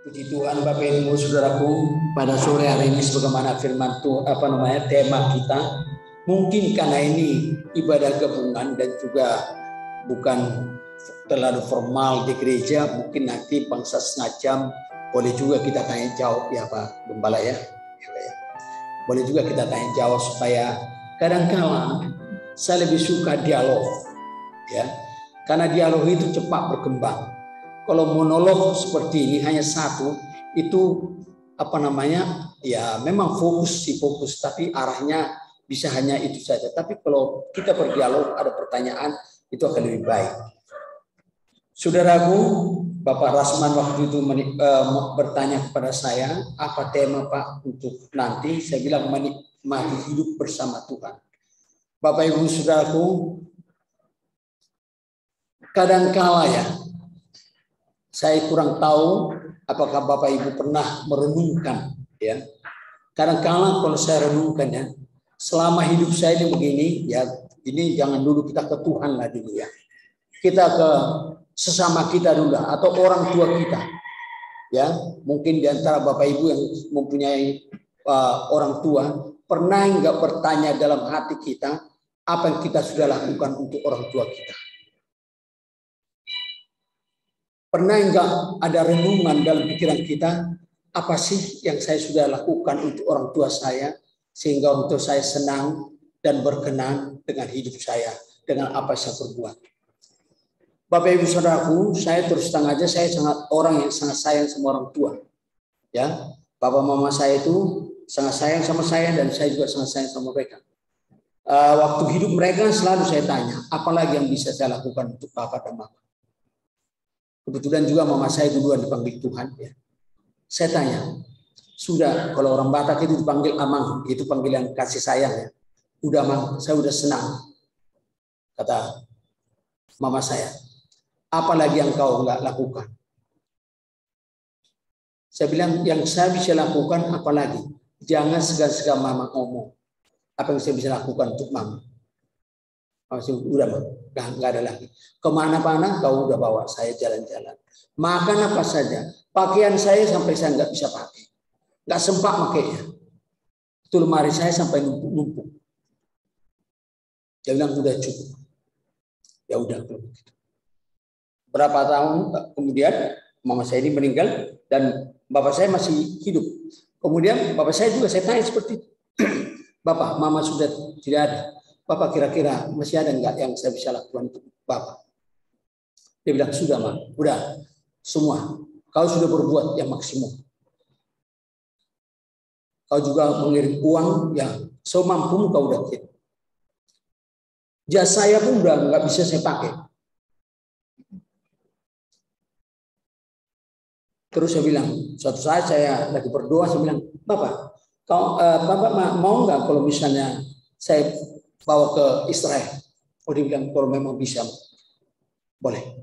Puji Tuhan, Bapak Ibu Saudaraku, pada sore hari ini sebagaimana firman Tuhan, tema kita, mungkin karena ini ibadah gabungan dan juga bukan terlalu formal di gereja, mungkin nanti bangsa setengah jam boleh juga kita tanya jawab ya Pak Gembala ya. Boleh juga kita tanya jawab supaya kadang-kala saya lebih suka dialog ya, karena dialog itu cepat berkembang. Kalau monolog seperti ini hanya satu, itu ya memang fokus, tapi arahnya bisa hanya itu saja. Tapi kalau kita berdialog, ada pertanyaan, itu akan lebih baik. Saudaraku, Bapak Rasman waktu itu bertanya kepada saya, apa tema Pak untuk nanti? Saya bilang menikmati hidup bersama Tuhan. Bapak Ibu Saudaraku, kadang-kala ya, saya kurang tahu apakah Bapak Ibu pernah merenungkan ya. Kadang-kala kalau saya renungkan ya, selama hidup saya ini begini ya, ini jangan dulu kita ke Tuhan lah dulu ya. Kita ke sesama kita dulu atau orang tua kita. Ya, mungkin di antara Bapak Ibu yang mempunyai orang tua, pernah enggak bertanya dalam hati kita apa yang kita sudah lakukan untuk orang tua kita? Pernah enggak ada renungan dalam pikiran kita, apa sih yang saya sudah lakukan untuk orang tua saya, sehingga untuk saya senang dan berkenan dengan hidup saya, dengan apa yang saya perbuat. Bapak Ibu Saudaraku, saya terus terang aja, saya sangat orang yang sangat sayang sama orang tua. Ya, Bapak Mama saya itu sangat sayang sama saya dan saya juga sangat sayang sama mereka. Waktu hidup mereka selalu saya tanya, apalagi yang bisa saya lakukan untuk Bapak dan Mama. Kebetulan juga mama saya duluan dipanggil Tuhan ya. Saya tanya, sudah kalau orang Batak itu dipanggil Amang, itu panggilan kasih sayang ya. Udah Mang, saya udah senang. Kata mama saya, apalagi yang kau nggak lakukan? Saya bilang yang saya bisa lakukan apalagi? Jangan segan-segan mama ngomong. Apa yang saya bisa lakukan untuk mama? Udah nggak ada lagi. Kemana-mana kau udah bawa saya jalan-jalan. Makan apa saja. Pakaian saya sampai saya nggak bisa pakai. Nggak sempat pakainya. Itu lemari saya sampai numpuk-numpuk. Dia bilang udah cukup. Ya udah. Berapa tahun kemudian mama saya ini meninggal dan bapak saya masih hidup. Kemudian bapak saya juga saya tanya seperti itu. Bapak, mama sudah tidak ada. Bapak kira-kira masih ada enggak yang saya bisa lakukan untuk Bapak? Dia bilang, sudah Mak, udah semua. Kau sudah berbuat yang maksimum. Kau juga mengirim uang yang semampumu kau udah kirim. Jasa saya pun udah nggak bisa saya pakai. Terus saya bilang, suatu saat saya lagi berdoa, saya bilang, Bapak, Bapak mau nggak kalau misalnya saya bawa ke Israel? Oh dia bilang kalau memang bisa, boleh.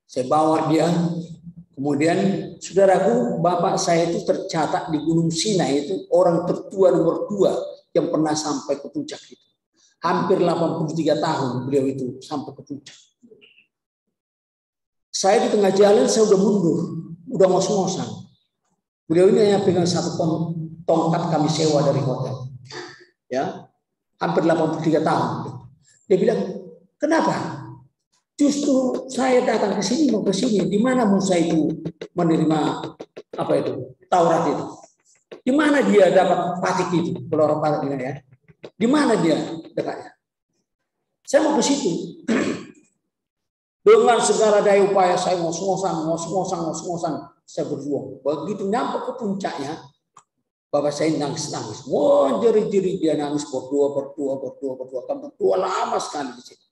Saya bawa dia. Kemudian saudaraku, bapak saya itu tercatat di Gunung Sinai itu orang tertua nomor 2 yang pernah sampai ke puncak itu. Hampir 83 tahun beliau itu sampai ke puncak. Saya di tengah jalan saya udah mundur, udah ngos-ngosan. Beliau ini hanya pegang satu tongkat kami sewa dari hotel. Ya. Hampir 83 tahun. Dia bilang, kenapa? Justru saya datang ke sini, mau ke sini. Di mana Musa itu menerima Taurat itu? Di mana dia dapat patik itu? Kalau orang Batak bilang ya. Di mana dia dekatnya? Saya mau ke situ. Dengan segala daya upaya saya ngos-ngosan. Saya berjuang. Begitu nyampe ke puncaknya, bapak saya nangis. Wah, jeri-jeri dia nangis berdoa. Kan berdoa lama sekali di situ.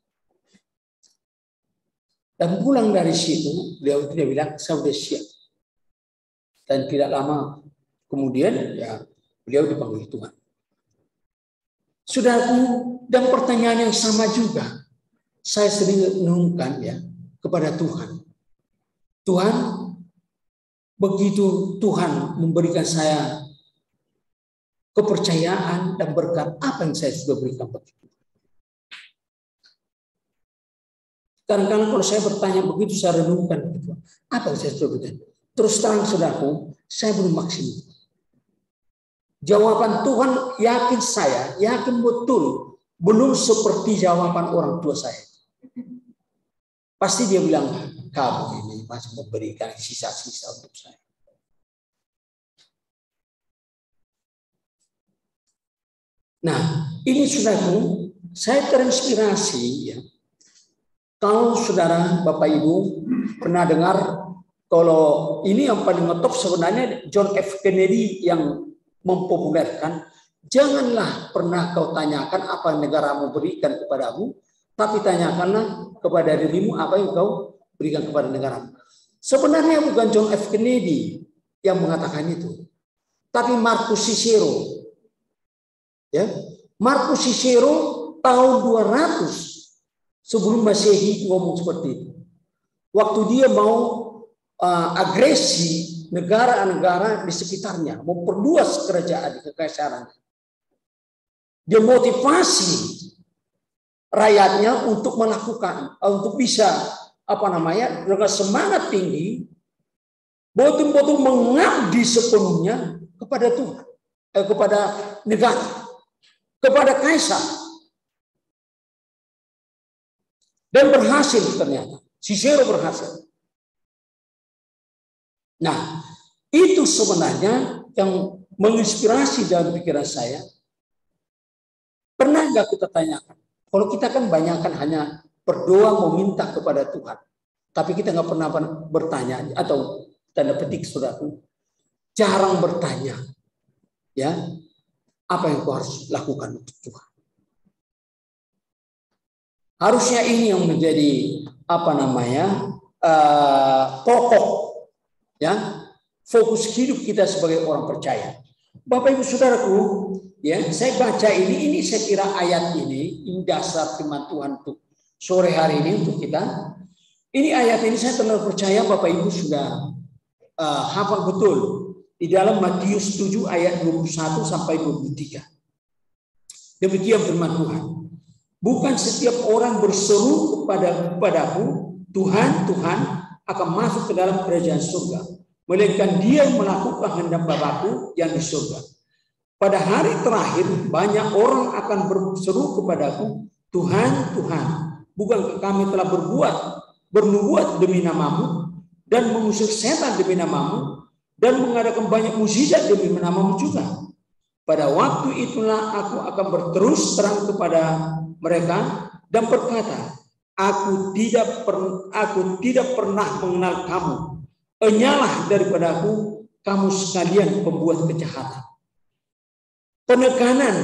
Dan pulang dari situ, dia bilang, saya sudah siap. Dan tidak lama kemudian, ya beliau dipanggil Tuhan. Saudaraku, dan pertanyaan yang sama juga, saya sering renungkan ya kepada Tuhan. Tuhan, begitu Tuhan memberikan saya kepercayaan dan berkat, apa yang saya sudah berikan begitu. Kadang-kadang kalau saya bertanya begitu, saya renungkan begitu. Apa yang saya sudah berikan? Terus terang saudaraku, saya belum maksimal. Jawaban Tuhan yakin betul, belum seperti jawaban orang tua saya. Pasti dia bilang, kamu ini masih memberikan sisa-sisa untuk saya. Nah, ini saudaraku, saya terinspirasi ya. Kalau saudara, Bapak Ibu pernah dengar, kalau ini yang paling ngetop sebenarnya John F. Kennedy yang mempopulerkan, janganlah pernah kau tanyakan apa yang negaramu berikan kepadamu, tapi tanyakanlah kepada dirimu apa yang kau berikan kepada negaramu. Sebenarnya bukan John F. Kennedy yang mengatakan itu, tapi Marcus Cicero. Ya, Marcus Cicero tahun 200 sebelum Masehi ngomong seperti itu. Waktu dia mau agresi negara-negara di sekitarnya, memperluas kerajaan kekaisaran. Dia motivasi rakyatnya untuk melakukan, untuk bisa dengan semangat tinggi, betul-betul mengabdi sepenuhnya kepada Tuhan, kepada negara, kepada kaisar. Dan berhasil ternyata. Cicero berhasil. Nah, itu sebenarnya yang menginspirasi dalam pikiran saya. Pernah nggak kita tanyakan? Kalau kita kan banyak kan hanya berdoa meminta kepada Tuhan. Tapi kita nggak pernah bertanya, atau tanda petik saudaraku, jarang bertanya. Ya, apa yang kau harus lakukan untuk Tuhan? Harusnya ini yang menjadi pokok ya fokus hidup kita sebagai orang percaya. Bapak Ibu Saudaraku, ya saya baca ini saya kira ayat ini dasar firman Tuhan untuk sore hari ini untuk kita. Ini ayat ini saya terlalu percaya Bapak Ibu sudah hafal betul di dalam Matius 7 ayat 21 sampai 23. Demikian firman Tuhan. Bukan setiap orang berseru kepadaku, Tuhan, Tuhan, akan masuk ke dalam kerajaan surga, melainkan dia yang melakukan kehendak Bapakku yang di surga. Pada hari terakhir, banyak orang akan berseru kepadaku, Tuhan, Tuhan, bukankah kami telah bernubuat demi namamu, dan mengusir setan demi namamu, dan mengadakan banyak mukjizat demi namamu juga. Pada waktu itulah aku akan berterus terang kepada mereka dan berkata, aku tidak pernah mengenal kamu. Enyalah daripadaku kamu sekalian pembuat kejahatan. Penekanan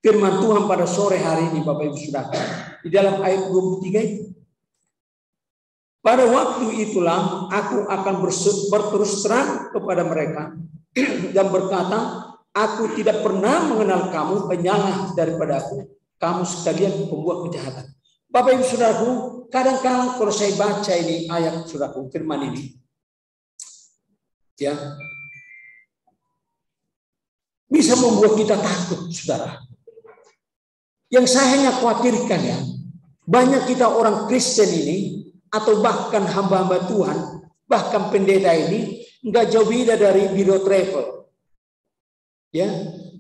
firman Tuhan pada sore hari ini Bapak Ibu Saudara di dalam ayat 23 itu. Pada waktu itulah aku akan berterus terang kepada mereka dan berkata, aku tidak pernah mengenal kamu, enyalah daripadaku kamu sekalian pembuat kejahatan. Bapak Ibu Saudaraku, kadang-kadang kalau saya baca ini ayat Saudaraku, firman ini, ya, bisa membuat kita takut, saudara. Yang saya hanya khawatirkan ya, banyak kita orang Kristen ini, atau bahkan hamba-hamba Tuhan, bahkan pendeta ini, nggak jauh beda dari biro travel. Ya,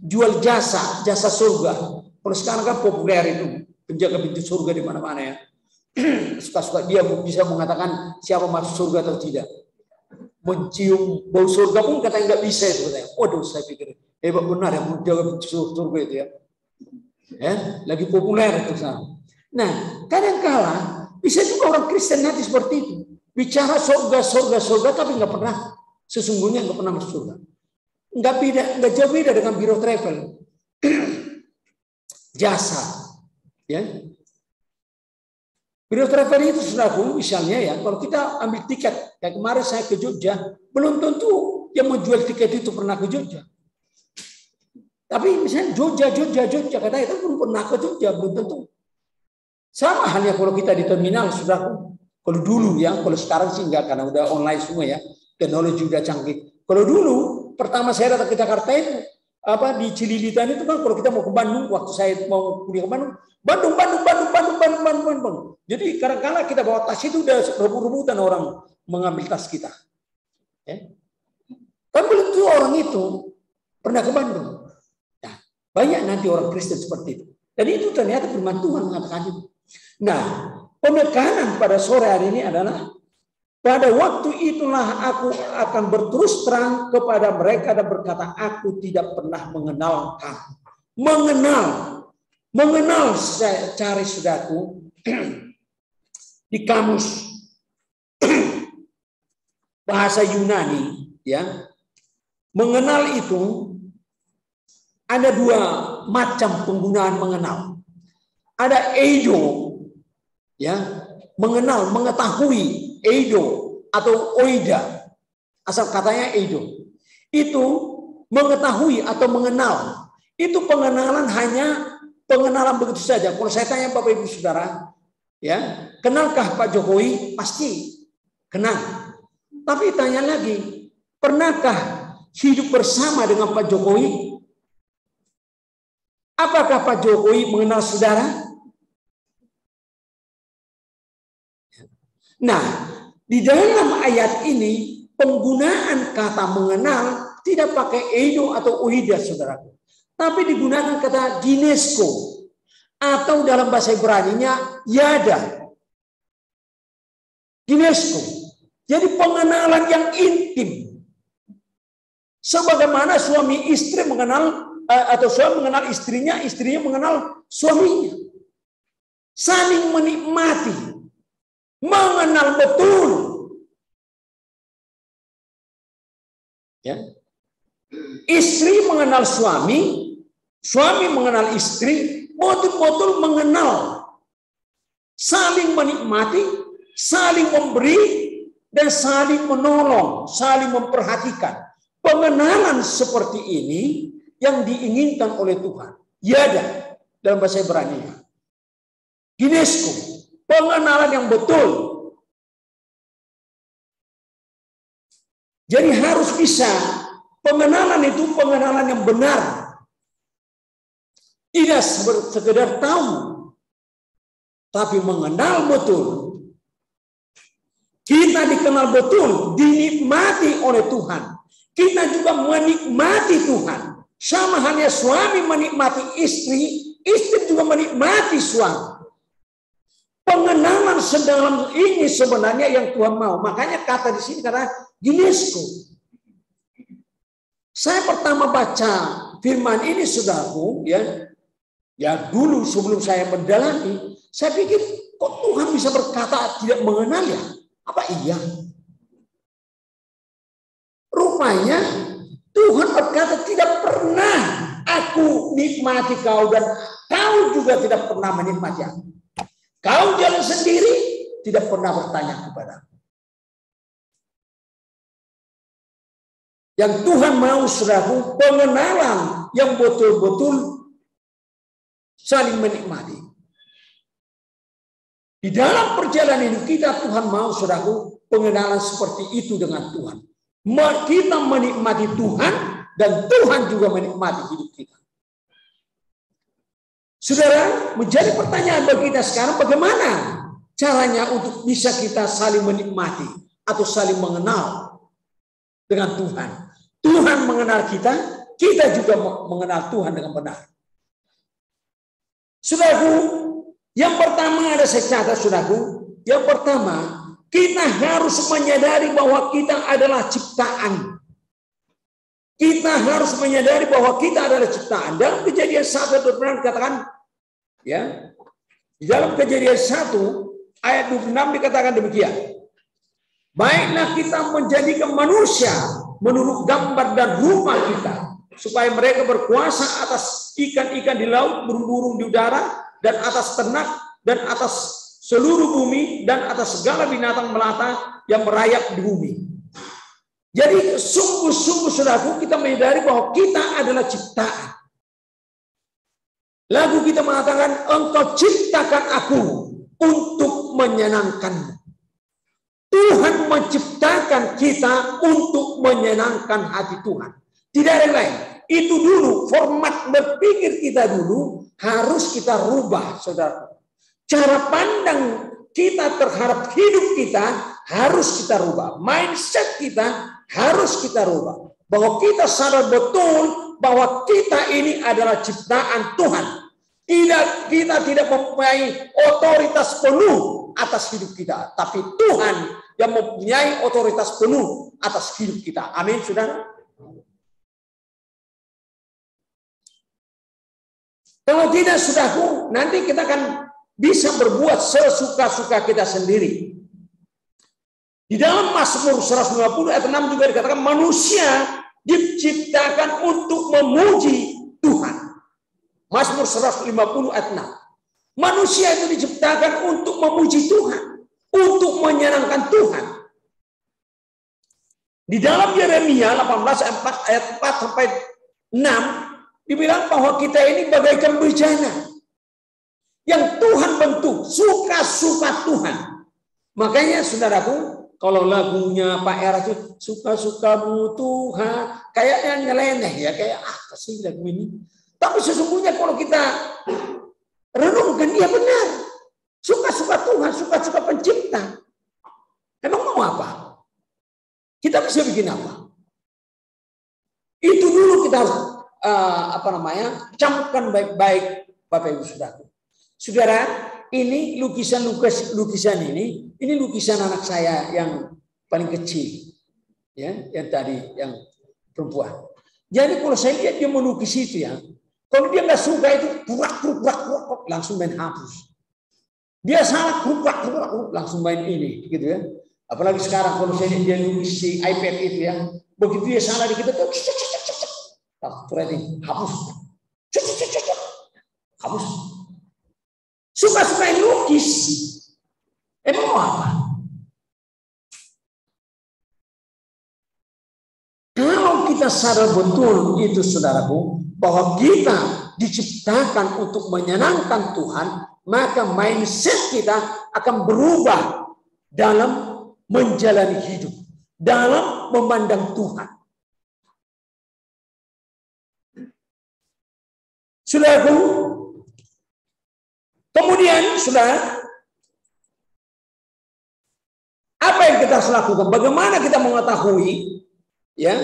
jual jasa surga. Kalau sekarang kan populer itu penjaga pintu surga di mana-mana ya. Suka-suka dia bisa mengatakan siapa masuk surga atau tidak. Mencium bau surga pun katanya nggak bisa itu katanya. Waduh, saya pikir hebat benar yang menjaga pintu surga itu ya. Ya, lagi populer itu sekarang. Nah, kadang-kala bisa juga orang Kristen nanti seperti itu. Bicara surga, tapi nggak pernah, sesungguhnya nggak pernah masuk surga. Nggak jauh beda dengan biro travel. Jasa. Ya. Biro travel itu saudaraku, misalnya ya, kalau kita ambil tiket, kayak kemarin saya ke Jogja, belum tentu yang menjual tiket itu pernah ke Jogja. Tapi misalnya Jogja, katanya itu belum pernah ke Jogja, belum tentu. Sama halnya kalau kita di terminal, saudaraku. Kalau dulu ya, kalau sekarang sih enggak, karena udah online semua ya, teknologi udah canggih. Kalau dulu, pertama saya datang ke Jakarta itu, di Cililitan itu kan kalau kita mau ke Bandung, waktu saya mau kuliah ke Bandung. Jadi kadang-kadang kita bawa tas itu udah rebut-rebutan orang mengambil tas kita. Ya. Kan belum tentu orang itu pernah ke Bandung. Nah, banyak nanti orang Kristen seperti itu. Dan itu ternyata firman Tuhan mengatakan itu. Nah, penekanan pada sore hari ini adalah pada waktu itulah aku akan berterus terang kepada mereka dan berkata, aku tidak pernah mengenal kamu. Mengenal saya cari saudaraku di kamus bahasa Yunani, ya. Mengenal itu ada dua macam penggunaan mengenal. Ada eido, ya, mengenal, mengetahui, eido atau oida. Asal katanya eido. Itu mengetahui atau mengenal. Itu pengenalan hanya pengenalan begitu saja. Kalau saya tanya Bapak Ibu Saudara, ya, kenalkah Pak Jokowi? Pasti kenal. Tapi tanya lagi, pernahkah hidup bersama dengan Pak Jokowi? Apakah Pak Jokowi mengenal saudara? Nah, di dalam ayat ini penggunaan kata mengenal tidak pakai eido atau oida, saudaraku, tapi digunakan kata ginesko atau dalam bahasa Ibrani-nya yada. Ginesko. Jadi pengenalan yang intim. Sebagaimana suami istri mengenal atau suami mengenal istrinya, istrinya mengenal suaminya. Saling menikmati, mengenal betul. Ya. Istri mengenal suami, suami mengenal istri, betul-betul mengenal. Saling menikmati, saling memberi, dan saling menolong, saling memperhatikan. Pengenalan seperti ini yang diinginkan oleh Tuhan. Yada dalam bahasa Ibrani. Ginesko, pengenalan yang betul. Jadi harus bisa pengenalan itu pengenalan yang benar. Tidak sekedar tahu, tapi mengenal betul. Kita dikenal betul, dinikmati oleh Tuhan. Kita juga menikmati Tuhan. Sama halnya suami menikmati istri, istri juga menikmati suami. Pengenalan sedalam ini sebenarnya yang Tuhan mau. Makanya kata di sini kata ginesko. Saya pertama baca firman ini, saudaraku, ya dulu sebelum saya mendalami, saya pikir kok Tuhan bisa berkata tidak mengenal ya? Apa iya? Rupanya Tuhan berkata tidak pernah aku nikmati kau dan kau juga tidak pernah menikmati aku. Kau jalan sendiri, tidak pernah bertanya kepada aku. Yang Tuhan mau, saudaraku, pengenalan yang betul-betul saling menikmati. Di dalam perjalanan hidup kita, Tuhan mau, saudaraku, pengenalan seperti itu dengan Tuhan. Kita menikmati Tuhan dan Tuhan juga menikmati hidup kita. Saudara, menjadi pertanyaan bagi kita sekarang, bagaimana caranya untuk bisa kita saling menikmati atau saling mengenal dengan Tuhan. Tuhan mengenal kita, kita juga mengenal Tuhan dengan benar. Saudaraku, yang pertama ada saya catat, saudaraku. Yang pertama, kita harus menyadari bahwa kita adalah ciptaan. Kita harus menyadari bahwa kita adalah ciptaan. Dalam Kejadian 1 dikatakan, ya, di dalam Kejadian 1 ayat 26 dikatakan demikian. Baiklah kita menjadikan manusia menurut gambar dan rupa kita, supaya mereka berkuasa atas ikan-ikan di laut, burung-burung di udara, dan atas ternak, dan atas seluruh bumi, dan atas segala binatang melata yang merayap di bumi. Jadi sungguh-sungguh saudaraku, kita menyadari bahwa kita adalah ciptaan. Lagu kita mengatakan, engkau ciptakan aku untuk menyenangkanmu. Tuhan menciptakan kita untuk menyenangkan hati Tuhan. Tidak ada yang lain. Itu dulu, format berpikir kita dulu harus kita rubah, saudara. Cara pandang kita terhadap hidup kita harus kita rubah. Mindset kita harus kita rubah. Bahwa kita sadar betul bahwa kita ini adalah ciptaan Tuhan. Kita tidak mempunyai otoritas penuh atas hidup kita. Tapi Tuhan yang mempunyai otoritas penuh atas hidup kita. Amin, saudara. Kalau tidak, saudaraku, nanti kita akan bisa berbuat sesuka-suka kita sendiri. Di dalam Mazmur 150 ayat 6 juga dikatakan manusia diciptakan untuk memuji Tuhan. Mazmur 150 ayat 6. Manusia itu diciptakan untuk memuji Tuhan, untuk menyenangkan Tuhan. Di dalam Yeremia 18 ayat 4 sampai 6 dibilang bahwa kita ini bagaikan bejana yang Tuhan bentuk, suka-suka Tuhan. Makanya saudaraku, kalau lagunya Pak Era itu suka-sukamu Tuhan, kayaknya nyeleneh ya, kayak apa sih lagu ini? Tapi sesungguhnya kalau kita renungkan, dia benar. Suka-suka Tuhan, suka-suka pencipta. Emang mau apa? Kita bisa bikin apa? Itu dulu kita harus camkan baik-baik, Bapak Ibu Saudara. Saudara, ini lukisan ini lukisan anak saya yang paling kecil, ya, yang tadi yang perempuan. Jadi kalau saya lihat dia melukis itu ya, kalau dia nggak suka itu purak langsung main hapus. Dia salah purak langsung main ini, gitu ya. Apalagi sekarang kalau saya lihat dia lukis di iPad itu ya, begitu dia salah dikit itu hapus, hapus. Suka-suka lukis. Emang apa? Kalau kita sadar betul itu saudaraku, bahwa kita diciptakan untuk menyenangkan Tuhan, maka mindset kita akan berubah dalam menjalani hidup, dalam memandang Tuhan. Saudaraku, kemudian, saudara, apa yang kita harus lakukan? Bagaimana kita mengetahui, ya,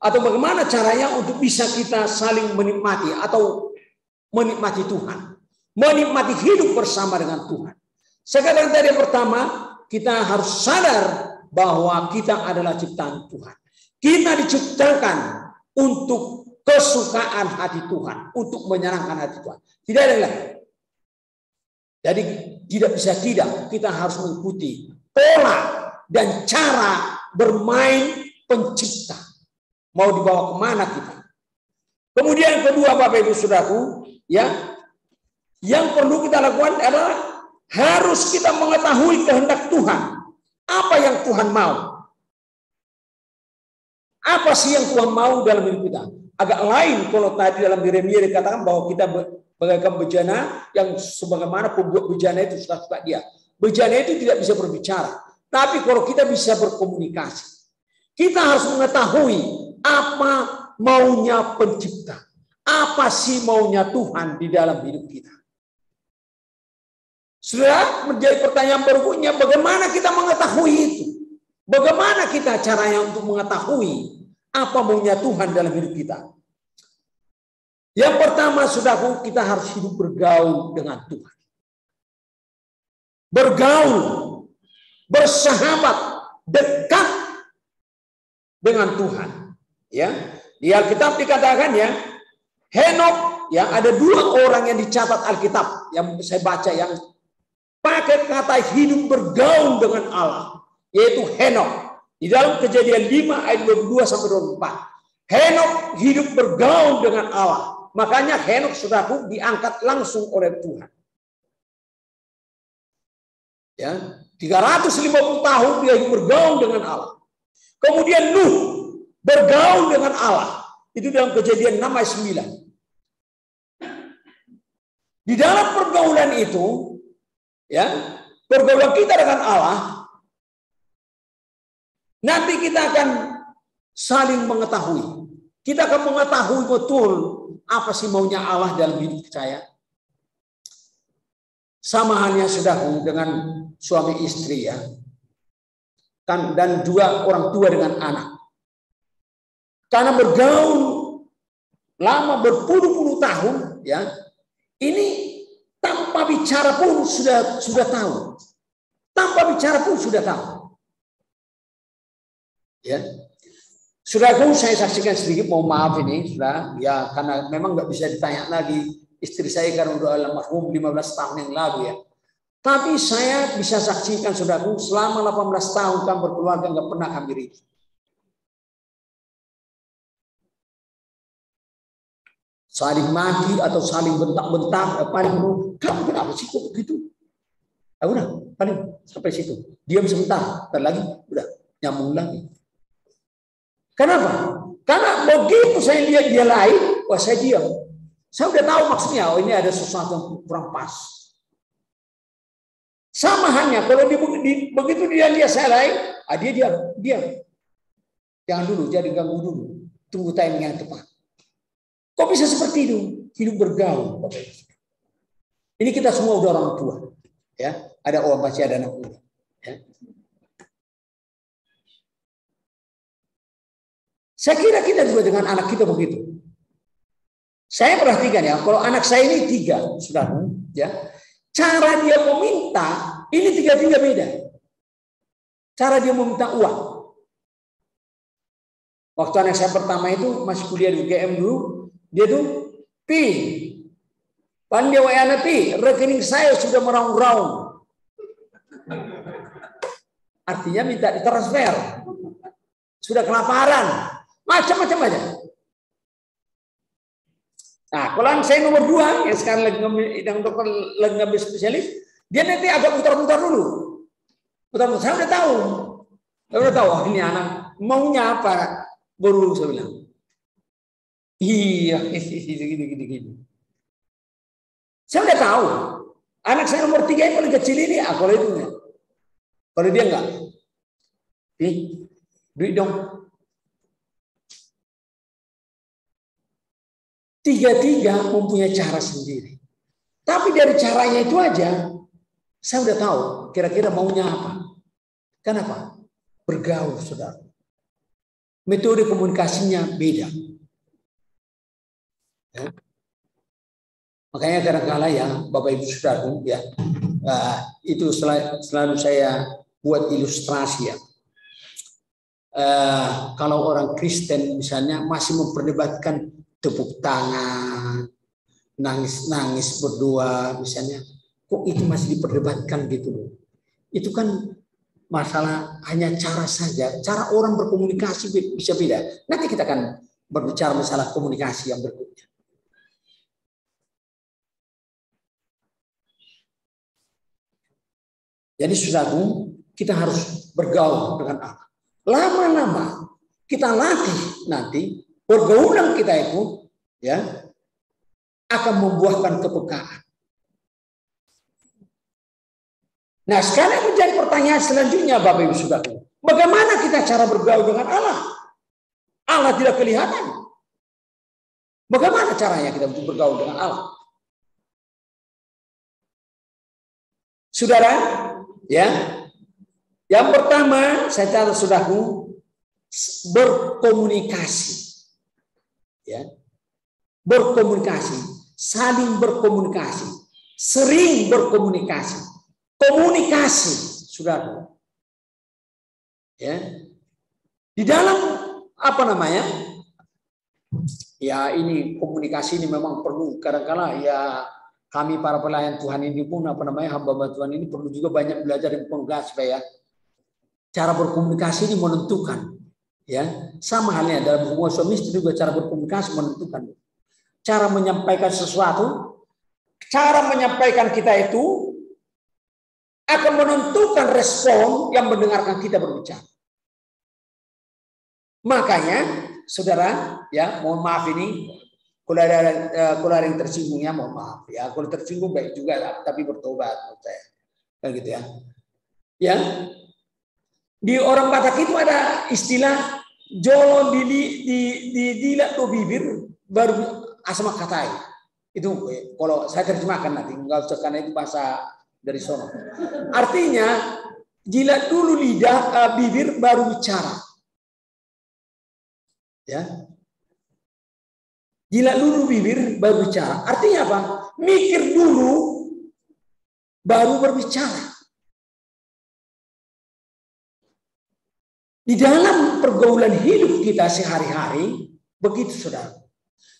atau bagaimana caranya untuk bisa kita saling menikmati atau menikmati Tuhan, menikmati hidup bersama dengan Tuhan. Sekarang tadi yang pertama, kita harus sadar bahwa kita adalah ciptaan Tuhan. Kita diciptakan untuk kesukaan hati Tuhan, untuk menyenangkan hati Tuhan. Tidak ada lagi. Jadi tidak bisa tidak, kita harus mengikuti pola dan cara bermain pencipta. Mau dibawa kemana kita? Kemudian kedua, Bapak Ibu Saudaraku, ya, yang perlu kita lakukan adalah harus kita mengetahui kehendak Tuhan. Apa yang Tuhan mau? Apa sih yang Tuhan mau dalam hidup kita? Agak lain kalau tadi dalam Yeremia dikatakan bahwa kita bagaikan bejana yang sebagaimana pembuat bejana itu suka-suka dia. Bejana itu tidak bisa berbicara. Tapi kalau kita bisa berkomunikasi, kita harus mengetahui apa maunya pencipta. Apa sih maunya Tuhan di dalam hidup kita. Sudah menjadi pertanyaan berikutnya, bagaimana kita mengetahui itu? Bagaimana kita caranya untuk mengetahui apa maunya Tuhan dalam hidup kita? Yang pertama, saudaraku, kita harus hidup bergaul dengan Tuhan. Bergaul, bersahabat, dekat dengan Tuhan. Ya, di Alkitab dikatakan ya, Henok, ya, ada dua orang yang dicatat Alkitab yang saya baca yang pakai kata hidup bergaul dengan Allah, yaitu Henok. Di dalam Kejadian 5 ayat 22 sampai 24. Henok hidup bergaul dengan Allah. Makanya Henok, saudaraku, diangkat langsung oleh Tuhan. Ya, 350 tahun dia hidup bergaul dengan Allah. Kemudian Nuh bergaul dengan Allah. Itu dalam Kejadian 6 ayat 9. Di dalam pergaulan itu, ya, pergaulan kita dengan Allah, nanti kita akan saling mengetahui. Kita akan mengetahui betul apa sih maunya Allah dalam hidup saya. Sama halnya saudara dengan suami istri ya. dan juga orang tua dengan anak. Karena bergaul lama berpuluh-puluh tahun, ya, ini tanpa bicara pun sudah tahu. Tanpa bicara pun sudah tahu. Ya. Saudaraku, saya saksikan sedikit, mohon maaf ini, sudah, ya, karena memang nggak bisa ditanya lagi istri saya karena udah almarhum 15 tahun yang lalu, ya. Tapi saya bisa saksikan, saudaraku, selama 18 tahun kami berkeluarga nggak pernah kami ribut. Saling maki atau saling bentak-bentak, paling kamu kenapa sih kok begitu? Udah, paling sampai situ. Diam sebentar, dan lagi udah nyambung lagi. Kenapa? Karena begitu saya lihat dia lain, wah saya diam. Saya udah tahu maksudnya, oh ini ada sesuatu yang kurang pas. Sama hanya kalau begitu dia lihat saya lain, dia diam. Jangan dulu, jadi ganggu dulu. Tunggu timing yang tepat. Kok bisa seperti itu? Hidup bergaul, Bapak Ibu. Ini kita semua udah orang tua, ya. Ada orang masih ada anak muda, ya. Saya kira kita juga dengan anak kita begitu. Saya perhatikan ya, kalau anak saya ini 3, saudara, ya. Cara dia meminta ini 3 beda. Cara dia meminta uang. Waktu anak saya pertama itu masih kuliah di UGM dulu. Dia tuh, Pi, pan dia WA Pi, rekening saya sudah meraung-raung. Artinya minta ditransfer. Sudah kelaparan. Macam-macam aja. Nah, kalau saya nomor 2, yang sekarang lagi ngambil spesialis, dia nanti agak putar-putar dulu. Putar-putar, saya udah tahu. Oh, ini anak maunya apa? Baru saya bilang. Iya, gini. Saya udah tahu. Anak saya nomor 3 yang paling kecil ini, kalau itu enggak. Kalau dia enggak. Duit dong. 3 mempunyai cara sendiri. Tapi dari caranya itu aja, saya udah tahu kira-kira maunya apa. Kenapa? Bergaul, saudara. Metode komunikasinya beda. Ya. Makanya kadang-kala ya Bapak Ibu Saudara, ya, itu selalu saya buat ilustrasi ya. Kalau orang Kristen misalnya masih memperdebatkan tepuk tangan, nangis berdoa misalnya, kok itu masih diperdebatkan gitu loh. Itu kan masalah hanya cara saja, cara orang berkomunikasi bisa beda. Nanti kita akan berbicara masalah komunikasi yang berikutnya. Jadi saudaraku, kita harus bergaul dengan Allah. Lama-lama kita latih nanti pergaulan kita itu, ya, akan membuahkan kepekaan. Nah, sekarang menjadi pertanyaan selanjutnya, Bapak Ibu Saudaraku, bagaimana kita cara bergaul dengan Allah? Allah tidak kelihatan. Bagaimana caranya kita untuk bergaul dengan Allah? Saudara, ya, yang pertama saya catat saudaraku, berkomunikasi, ya, berkomunikasi, saling berkomunikasi, sering berkomunikasi, komunikasi, saudaraku, ya, di dalam apa namanya, ya ini komunikasi ini memang perlu kadang-kala ya. Kami para pelayan Tuhan ini pun hamba Tuhan ini perlu juga banyak belajar di komunikasi supaya cara berkomunikasi ini menentukan, ya, sama halnya dalam hubungan suami istri juga cara berkomunikasi menentukan. Cara menyampaikan sesuatu, cara menyampaikan kita itu akan menentukan respon yang mendengarkan kita berbicara. Makanya, saudara, ya, mohon maaf ini. Kalau ada yang tersinggungnya, mohon maaf ya. Kalau tersinggung baik juga, tapi bertobat menurut saya. Kayak gitu ya. Ya. Di orang Batak itu ada istilah jolo didilat do bibir baru asma katai. Itu kalau saya terjemahkan nanti, enggak usah karena itu bahasa dari sono. Artinya Jilat dulu lidah, bibir baru bicara. Ya. Jilat dulu bibir baru bicara. Artinya apa? Mikir dulu baru berbicara. Di dalam pergaulan hidup kita sehari-hari begitu, saudara.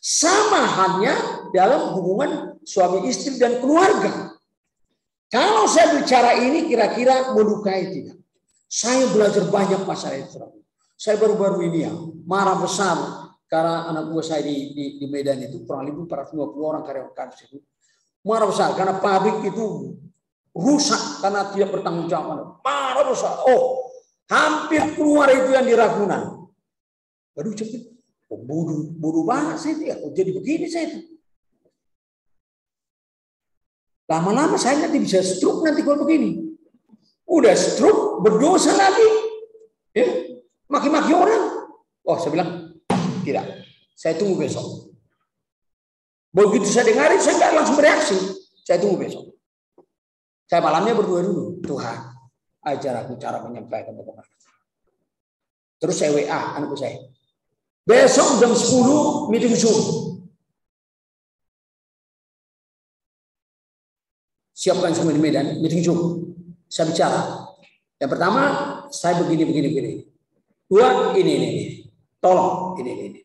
Sama halnya dalam hubungan suami istri dan keluarga. Kalau saya bicara ini kira-kira melukai tidak? Saya belajar banyak masalah itu. Saya baru-baru ini ya marah besar karena anak buah saya di Medan itu kurang lebih 450 orang karyawan kampus itu. Marah besar karena pabrik itu rusak karena tidak bertanggung jawab. Marah besar. Oh, hampir keluar itu yang di Ragunan. Aduh cepet. Bodoh banget saya itu ya. Jadi begini saya itu. Lama-lama saya nanti bisa stroke nanti kalau begini. Udah stroke, berdosa lagi. Ya, maki-maki orang. Oh, saya bilang, tidak. Saya tunggu besok. Begitu saya dengarin, saya nggak langsung bereaksi. Saya tunggu besok. Saya malamnya berdoa dulu. Tuhan, ajar aku cara menyampaikan bagaimana. Terus saya WA anak saya. Besok jam 10 meeting Zoom. Siapkan semua di Medan, meeting Zoom. Saya bicara. Yang pertama, saya begini. Dua, ini. Tolong, ini.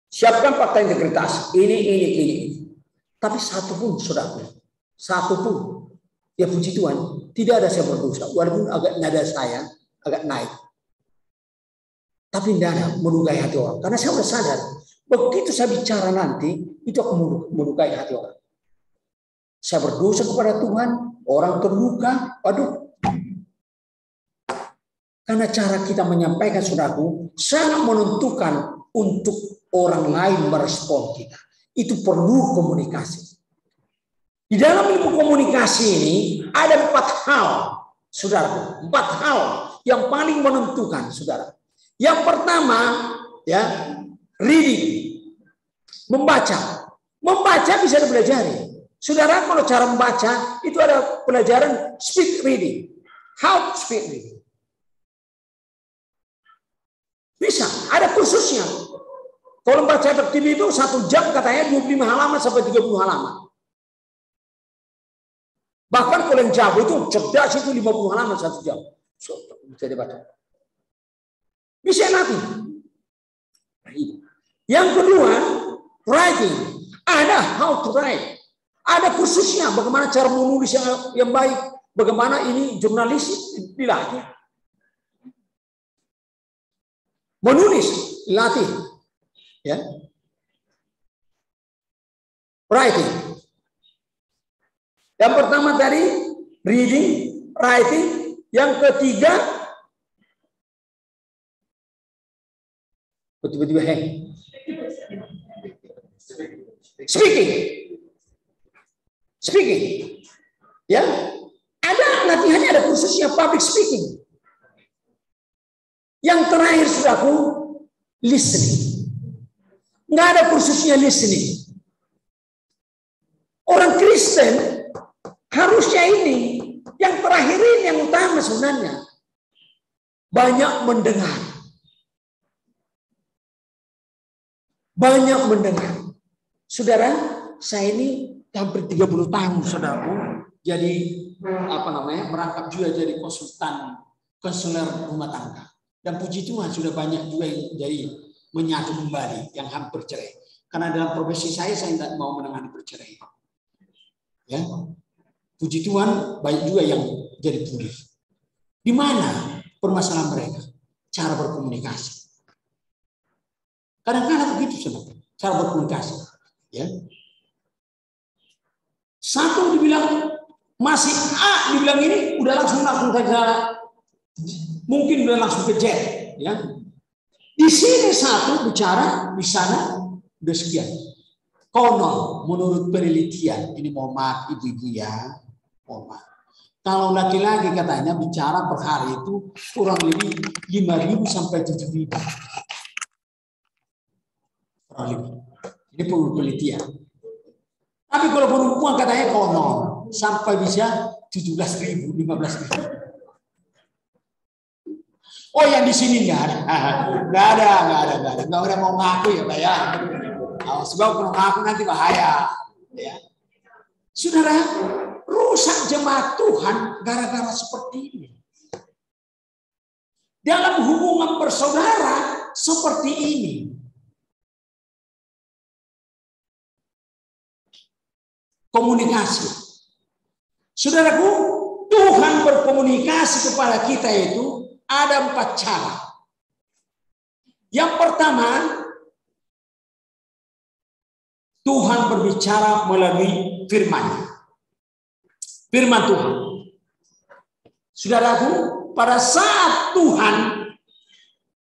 Siapkan fakta integritas. Ini. Tapi satu pun, saudara. Satu pun. Ya puji Tuhan, tidak ada saya berdosa. Walaupun agak nada saya, agak naik. Tapi tidak ada melukai hati orang. Karena saya sudah sadar, begitu saya bicara nanti, itu akan melukai hati orang. Saya berdosa kepada Tuhan, orang terluka, aduh. Karena cara kita menyampaikan, saudaraku, sangat menentukan untuk orang lain merespon kita. Itu perlu komunikasi. Di dalam ilmu komunikasi ini ada 4 hal, saudaraku. 4 hal yang paling menentukan, saudara. Yang pertama, ya, reading, membaca. Membaca bisa dipelajari. Saudara, kalau cara membaca itu ada pelajaran speed reading. How to speed reading. Bisa, ada kursusnya. Kalau membaca tertib itu 1 jam katanya 25 halaman sampai 30 halaman. Bahkan kalau yang jago itu cerdas itu 50 halaman 1 jam. So, bisa dibaca. Bisa nanti. Yang kedua, writing. Ada how to write. Ada kursusnya bagaimana cara menulis yang baik, bagaimana ini jurnalis dilatih. Menulis dilatih. Ya. Writing. Yang pertama tadi reading, writing, yang ketiga tiba-tiba Speaking. Ya. Ada latihannya, ada khususnya public speaking. Yang terakhir, saudaraku, listening. Nggak ada khususnya listening. Orang Kristen harusnya ini, yang terakhir ini yang utama sebenarnya. Banyak mendengar. Banyak mendengar. Saudara, saya ini hampir 30 tahun, saudaraku, jadi merangkap juga jadi konselor rumah tangga. Dan puji Tuhan sudah banyak juga yang jadi menyatu kembali yang hampir cerai. Karena dalam profesi saya tidak mau menangani perceraian. Ya, puji Tuhan banyak juga yang jadi pulih. Di mana permasalahan mereka? Cara berkomunikasi. Kadang-kadang begitu, saudara. Cara berkomunikasi. Ya. Satu dibilang masih A, dibilang ini udah langsung saja, mungkin udah langsung ke Z, ya. Di sini satu bicara, di sana udah sekian. Konon menurut penelitian, ini mohon maaf ibu-ibu ya, mohon maaf. Kalau laki-laki katanya bicara per hari itu kurang lebih 5.000 sampai 7.000. Kurang lebih. Ini penelitian. Tapi kalau perempuan katanya konon sampai bisa 17.000, 15.000. Oh, yang di sini nggak ada. Nggak ada mau ngaku ya Pak ya. Sebab kalau ngaku nanti bahaya. Ya. Saudara, rusak jemaat Tuhan gara-gara seperti ini. Dalam hubungan bersaudara seperti ini. Komunikasi. Saudaraku, Tuhan berkomunikasi kepada kita itu ada 4 cara. Yang pertama, Tuhan berbicara melalui firman. Firman Tuhan. Saudaraku, pada saat Tuhan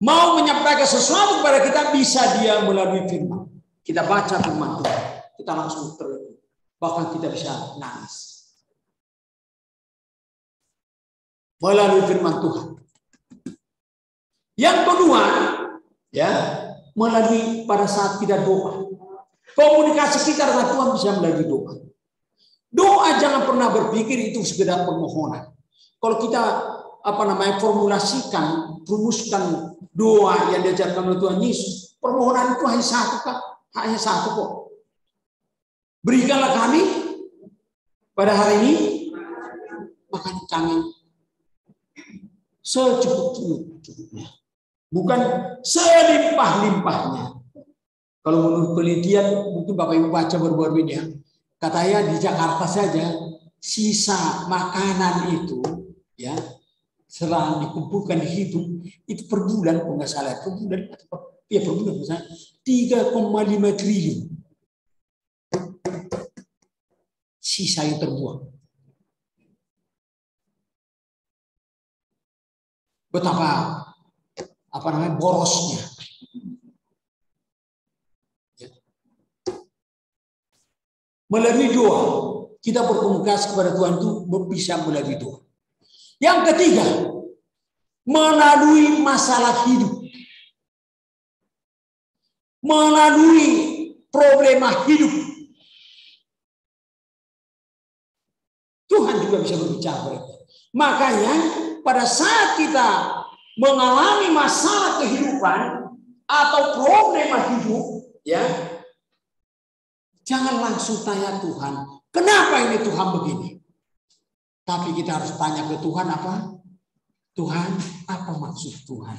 mau menyampaikan sesuatu kepada kita, bisa dia melalui firman. Kita baca firman Tuhan, kita langsung terlibat. Bahkan kita bisa nangis. Melalui firman Tuhan. Yang kedua, ya, melalui pada saat kita doa. Komunikasi kita dengan Tuhan bisa melalui doa. Doa jangan pernah berpikir itu sekedar permohonan. Kalau kita formulasikan, rumuskan doa yang diajarkan oleh Tuhan Yesus, permohonan itu hanya satu, Kak. Hanya satu kok. Berikanlah kami pada hari ini makan kami secukupnya, bukan selimpah-limpahnya. Kalau menurut penelitian, mungkin Bapak Ibu baca baru-baru ini ya, katanya di Jakarta saja sisa makanan itu ya setelah dikumpulkan dihitung itu per bulan, kalau nggak salah per bulan misalnya 3,5 triliun sisa yang terbuang. Betapa borosnya. Melalui doa kita berkomunikasi kepada Tuhan itu bisa melalui doa. Yang ketiga, melalui masalah hidup, melalui problema hidup. Tuhan juga bisa berbicara. Makanya pada saat kita mengalami masalah kehidupan atau problema hidup, ya, jangan langsung tanya Tuhan, kenapa ini Tuhan begini? Tapi kita harus tanya ke Tuhan apa? Tuhan, apa maksud Tuhan?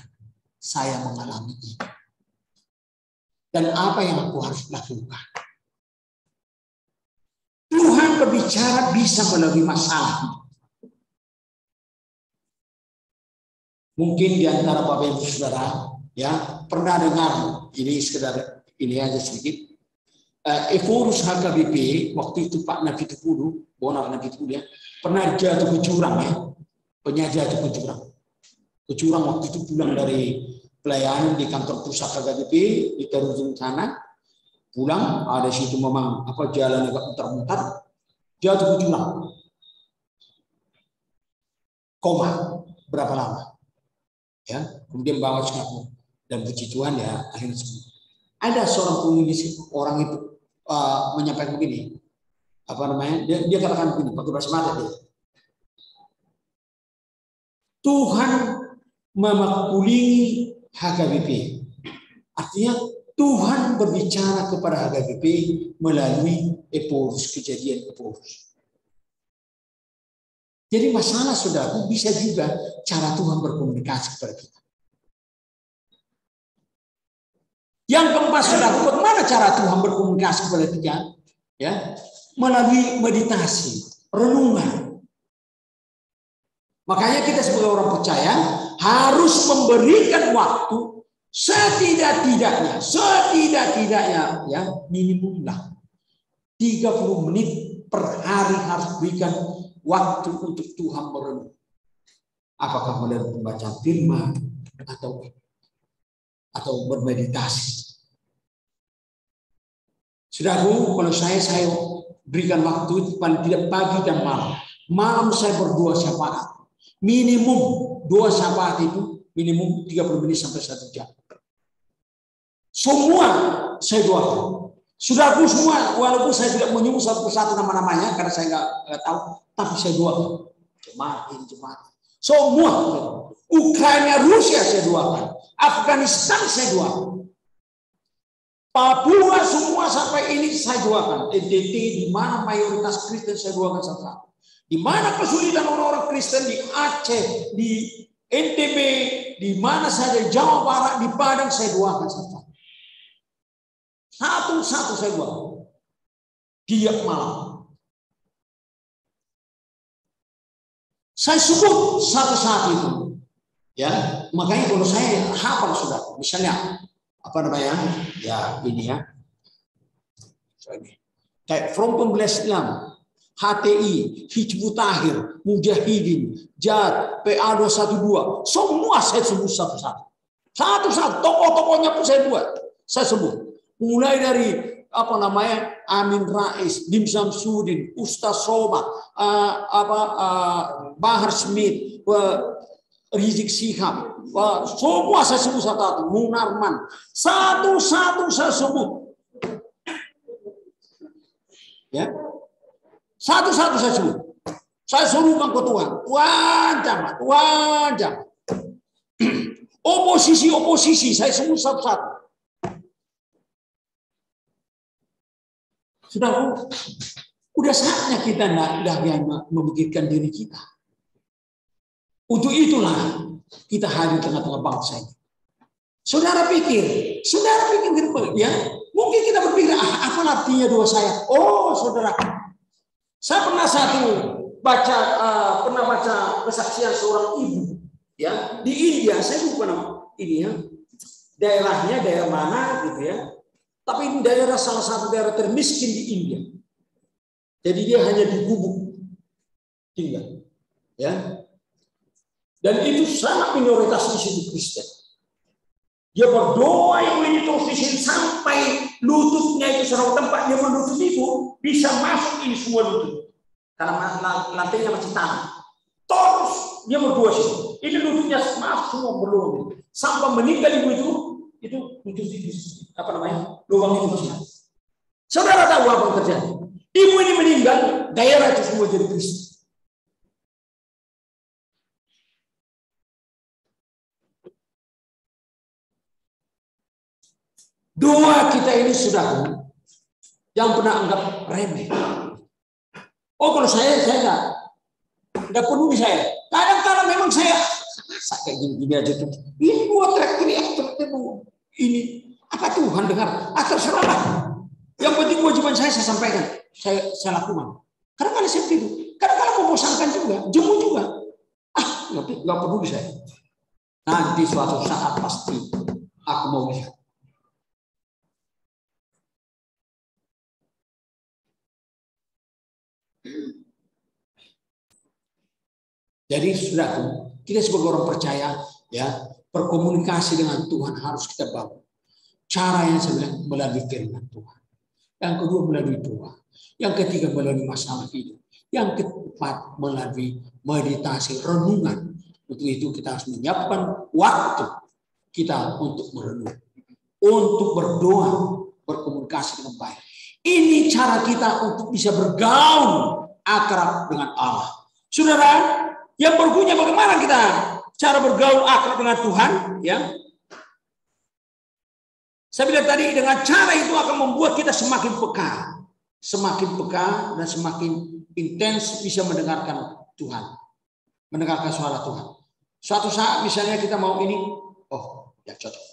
Saya mengalami ini. Dan apa yang aku harus lakukan? Tuhan berbicara bisa melalui masalah. Mungkin di antara Bapak Ibu Saudara ya pernah dengar ini sekedar ini aja sedikit. Eforus HKBP waktu itu Pak Nabi Tupulu, Bonar Nabi Tupulu ya, pernah jatuh ke jurang ya. Jatuh ke jurang. Ke jurang waktu itu pulang dari pelayanan di kantor pusat HKBP di terjun sana. Pulang ada situ memang jalan agak mutar-mutar, jatuh ke jurang. Koma berapa lama? Ya, kemudian bawa Singapura dan puji Tuhan ya akhirnya sembuh. Ada seorang penulis orang itu menyampaikan begini, dia katakan begini pakai bahasa mata dia. Tuhan memakbuli HKBP, artinya Tuhan berbicara kepada HKBP melalui Eporus, kejadian Eporus. Jadi masalah saudara bisa juga cara Tuhan berkomunikasi kepada kita. Yang keempat saudara, bagaimana cara Tuhan berkomunikasi kepada kita? Ya, melalui meditasi, renungan. Makanya kita sebagai orang percaya harus memberikan waktu setidak-tidaknya ya minimumlah 30 menit per hari harus berikan waktu untuk Tuhan merenung. Apakah melalui pembacaan firman atau bermeditasi. Saudaraku, kalau saya berikan waktu paling tidak pagi dan malam. Malam saya berdua syafaat. Minimum dua syafaat itu minimum 30 menit sampai 1 jam. Semua saya doakan. Saudaraku semua, walaupun saya tidak menyebut satu persatu nama-namanya karena saya nggak tahu, tapi saya doakan. Jemaat. Semua. Ukraina, Rusia saya doakan. Afghanistan saya doakan. Papua semua sampai ini saya doakan. NTT di mana mayoritas Kristen saya doakan satu-satu. Di mana kesulitan orang-orang Kristen di Aceh, di NTB, di mana saja Jawa Barat, di Padang saya doakan satu-satu. Satu-satu saya doakan. Tiap malam. Saya sebut satu-satu itu. Ya, makanya kalau saya hafal sudah, misalnya apa namanya? Ya, ini ya. Kayak Front Pembela Islam, HTI, Hizbut Tahrir, Mujahidin, JAD, PA212, semua saya sebut satu-satu. Satu-satu, tokoh-tokohnya pun saya buat. Saya sebut. Mulai dari apa namanya? Amin Rais, Dim Samsudin, Ustaz Somad, Bahar Smith, Rizik Sihab, semua saya sebut satu-satu. Munarman, satu-satu saya sebut. Ya, satu-satu saya sebut. Saya suruhkan ke Tuhan, Tuhan jangan. Oposisi saya sebut satu-satu. Udah saatnya kita tidak memikirkan diri kita. Untuk itulah kita hadir tengah-tengah bangsa ini. Saudara pikir ya, mungkin kita berpikir, apa artinya doa saya? Oh, saudara, saya pernah baca kesaksian seorang ibu, ya, di India. Saya lupa nama ini ya, daerahnya daerah mana gitu ya. Tapi ini daerah salah satu daerah termiskin di India. Jadi dia hanya di gubuk tinggal, ya. Dan itu sangat minoritas di situ Kristen. Dia berdoa yang ini terus di sini sampai lututnya itu serau tempat dia melutut itu bisa masuk ini semua lutut. Karena lantainya masih tanah. Terus dia berdoa sini. Ini lututnya masuk semua berlubang. Sampai meninggal ibu itu apa namanya? Lubang itu masih. Saudara tahu apa yang terjadi? Ibu ini meninggal, daerah itu semua jadi Kristen. Doa kita ini sudah yang pernah anggap remeh. Oh, kalau saya nggak peduli saya. Kadang-kadang memang saya kayak gini aja tuh. Ini buat ini apa Tuhan dengar? Terserahlah. Yang penting kewajiban saya sampaikan. Saya lakukan. Kadang-kadang saya tidur. Kadang-kadang membosankan juga, jemu juga. Nggak peduli saya. Nanti suatu saat pasti aku mau lihat. Jadi saudara, kita sebagai orang percaya, ya, berkomunikasi dengan Tuhan harus kita bangun. Cara yang saya bilang melalui firman Tuhan. Yang kedua melalui doa. Yang ketiga melalui masalah hidup. Yang keempat melalui meditasi, renungan. Untuk itu kita harus menyiapkan waktu kita untuk merenung, untuk berdoa, berkomunikasi dengan baik. Ini cara kita untuk bisa bergaul akrab dengan Allah. Saudara, yang berguna bagaimana kita cara bergaul akrab dengan Tuhan, ya? Saya bilang tadi dengan cara itu akan membuat kita semakin peka dan semakin intens bisa mendengarkan Tuhan, mendengarkan suara Tuhan. Suatu saat misalnya kita mau ini, oh ya cocok,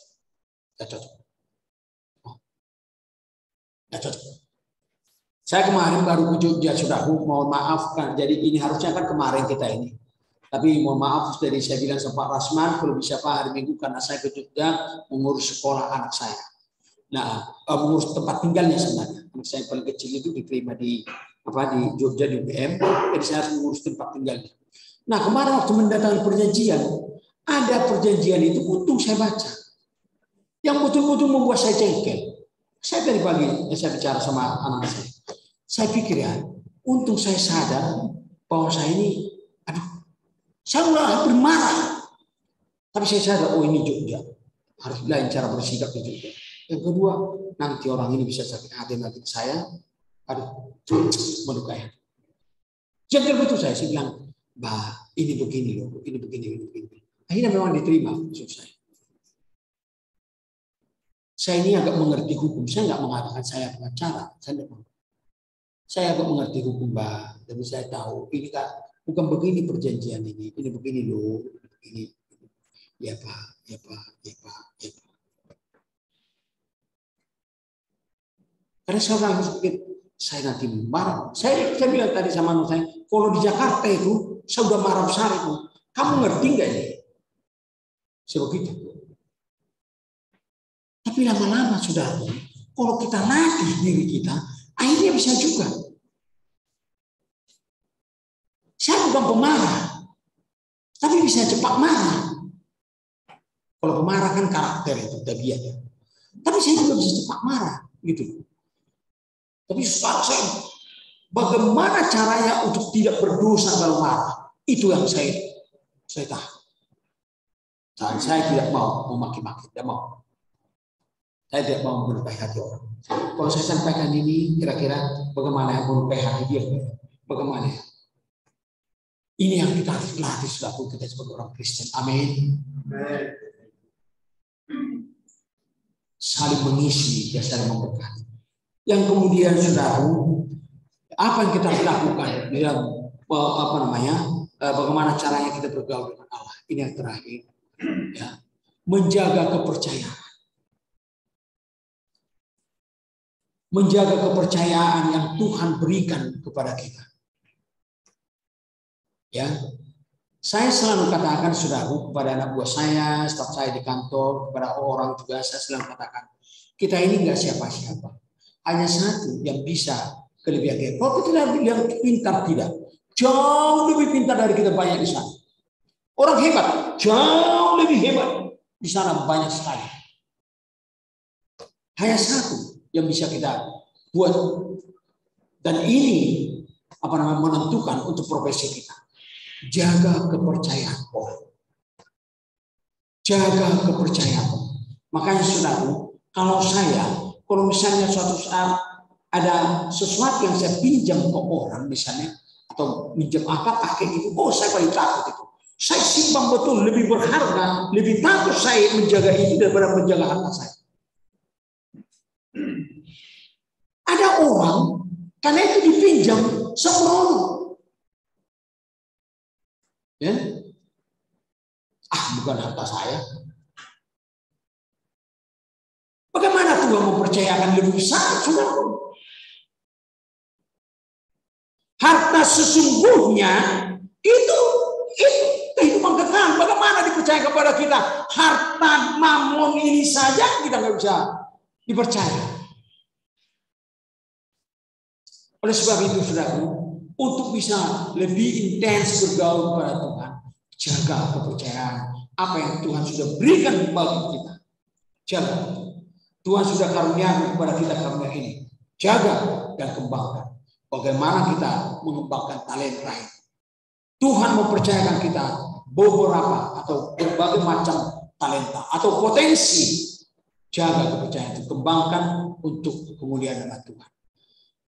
Saya kemarin baru ke Jogja, saudaraku, mohon maaf kan, jadi ini harusnya kan kemarin kita ini. Tapi mohon maaf dari saya bilang sama Pak Rasman, kalau bisa Pak hari Minggu karena saya ke Jogja mengurus sekolah anak saya. Nah, mengurus tempat tinggalnya sebenarnya. Anak saya paling kecil itu diterima di Jogja di UGM, jadi saya harus mengurus tempat tinggalnya. Nah, kemarin waktu mendatangi perjanjian, ada perjanjian itu untung saya baca. Yang betul-betul membuat saya jengkel. Saya dari pagi saya bicara sama anak saya. Saya pikir ya, untung saya sadar bahwa saya ini, saya udah hampir marah. Tapi saya sadar, oh ini Jogja. Harus lain cara bersikap di Jogja. Yang kedua, nanti orang ini bisa sakit hati nanti saya. Melukai. Jengkel betul saya bilang, Mbak, ini begini loh, ini begini, ini begini. Akhirnya memang diterima maksud saya. Saya ini agak mengerti hukum. Saya nggak mengatakan saya pengacara. Saya agak mengerti hukum, Mbak. Tapi saya tahu ini kan bukan begini perjanjian ini begini loh, ini. Ya Pak, ya Pak, ya Pak, ya Pak. Karena saya orang sedikit, saya nanti marah. Saya bilang tadi sama anak saya, kalau di Jakarta itu saya udah marah besar itu. Kamu ngerti nggak ini? Saya begitu. Tapi lama-lama sudah, kalau kita latih diri kita, akhirnya bisa juga. Saya bukan pemarah, tapi bisa cepat marah. Kalau pemarah kan karakter itu, tabiatnya. Tapi saya juga bisa cepat marah, gitu. Tapi sekarang saya, bagaimana caranya untuk tidak berdosa kalau marah? Itu yang saya tahu. Dan saya tidak mau memaki-maki, tidak mau. Saya tidak mau melukai hati orang. Kalau saya sampaikan ini, kira-kira bagaimana yang melukai hati dia? Bagaimana? Ini yang kita harus latih selaku kita sebagai orang Kristen. Amin. Saling mengisi dan saling memberkati. Yang kemudian saudaraku, apa yang kita harus lakukan dalam bagaimana caranya kita bergaul dengan Allah? Ini yang terakhir, ya, menjaga kepercayaan. Menjaga kepercayaan yang Tuhan berikan kepada kita. Ya, saya selalu katakan saudaraku kepada anak buah saya, staf saya di kantor, kepada orang juga saya selalu katakan, kita ini nggak siapa-siapa. Hanya satu yang bisa kelebihan kita. Kalau kita yang pintar tidak, jauh lebih pintar dari kita banyak di sana. Orang hebat, jauh lebih hebat di sana banyak sekali. Hanya satu yang bisa kita buat, dan ini menentukan untuk profesi kita. Jaga kepercayaan orang. Jaga kepercayaan orang. Makanya saudaraku, kalau misalnya suatu saat ada sesuatu yang saya pinjam ke orang misalnya, atau pinjam apa kayak gitu, saya paling takut itu. Saya simpan betul, lebih berharga, lebih takut saya menjaga itu daripada menjaga harta saya. Ada orang karena itu dipinjam sembrono. Ya, bukan harta saya. Bagaimana Tuhan mempercayakan lebih besar, saudara? Harta sesungguhnya itu kehidupan kekal. Bagaimana dipercaya kepada kita? Harta mamon ini saja kita nggak bisa dipercaya. Oleh sebab itu, saudaraku, untuk bisa lebih intens bergaul kepada Tuhan, jaga kepercayaan apa yang Tuhan sudah berikan bagi kita. Jaga. Tuhan sudah karuniakan kepada kita karunia ini. Jaga dan kembangkan. Bagaimana kita mengembangkan talenta ini. Tuhan mempercayakan kita beberapa atau berbagai macam talenta atau potensi. Jaga kepercayaan itu, kembangkan untuk kemuliaan nama Tuhan.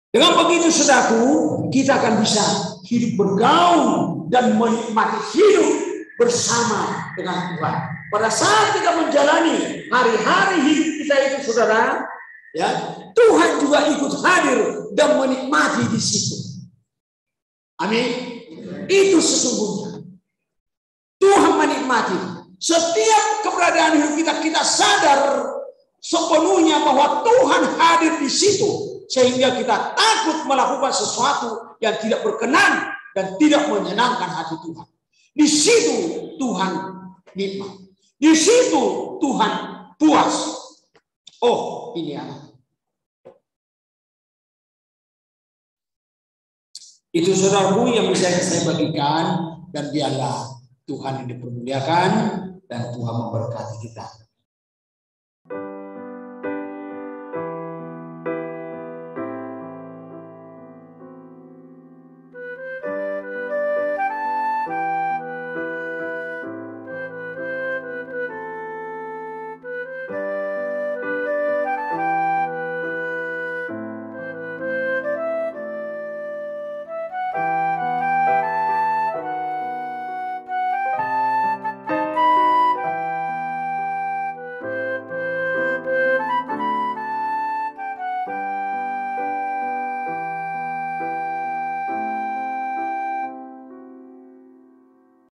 Dengan begitu, saudaraku, kita akan bisa hidup bergaul dan menikmati hidup bersama dengan Tuhan. Pada saat kita menjalani hari-hari hidup kita itu, saudara, ya, Tuhan juga ikut hadir dan menikmati di situ. Amin. Itu sesungguhnya. Tuhan menikmati setiap keberadaan hidup kita. Kita sadar sepenuhnya bahwa Tuhan hadir di situ. Sehingga kita takut melakukan sesuatu yang tidak berkenan dan tidak menyenangkan hati Tuhan. Di situ Tuhan nikmat. Di situ Tuhan puas. Oh, ini anak. Itu saudaraku yang bisa saya bagikan, dan biarlah Tuhan yang dipermuliakan dan Tuhan memberkati kita.